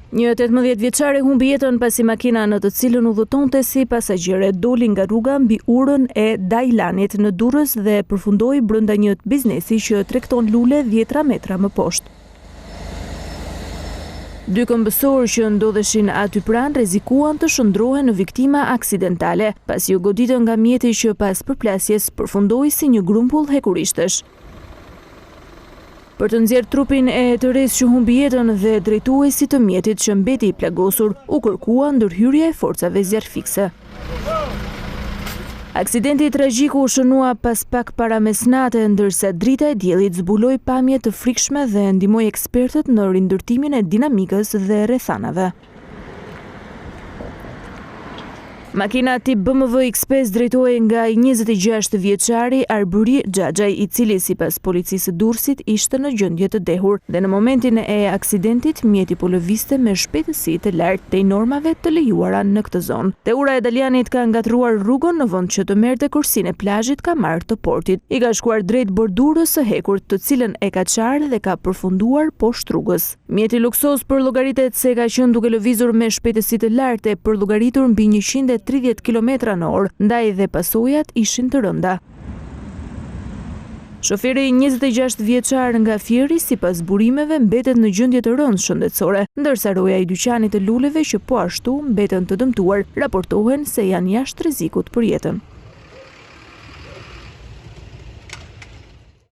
Një 18 vjeçare humbi jetën pasi makina në të cilën udhëtonte si pasagjerë doli nga rruga mbi urën e Dajlanit në Durrës dhe përfundoi brenda një biznesi që tregton lule 10 metra më poshtë. Dy këmbësorë që ndodheshin aty pranë rrezikuan të shndrohen në viktima aksidentale, pasi u goditën nga mjeti që pas përplasjes përfundoi si një grumbull hekurishtësh. Për të nxjerrë trupin e tërës që humbi jetën dhe drejtuesit të mjetit që mbeti i plagosur, u kërkua ndërhyrja e forcave zjarrfikse. Aksidenti tragjik u shënua pas pak para mesnate, ndërsa drita e diellit zbuloi pamje të frikshme dhe ndihmoi ekspertët në rindërtimin e dinamikës dhe rrethanave. Makina tip BMW X5 drejtohej nga 26 vjeçari Arbëri Xhaxhaj, i cili sipas policisë së Durrësit ishte në gjendje të dehur dhe në momentin e aksidentit mjeti po lëvizte me shpejtësi të lartë tej normave të lejuara në këtë zonë. Teura e Daljanit ka ngatruar rrugën në vend që të merrte kursinë e plazhit kamar të portit. I ka shkuar drejt bordurës së hekurt, të cilën e ka qarë dhe ka përfunduar poshtë rrugës. Mjeti luksoz përllogaritet se ka qenë duke lëvizur me shpejtësi të lartë, përllogaritur mbi 130 km/h, ndaj dhe pasojat ishin të rënda. Shoferi 26 vjeçar nga Fieri, sipas burimeve, mbetet në gjendje të rëndë shëndetësore, ndërsa roja i dyqanit të luleve që po ashtu mbeten të dëmtuar, raportohen se janë jashtë rrezikut për jetën.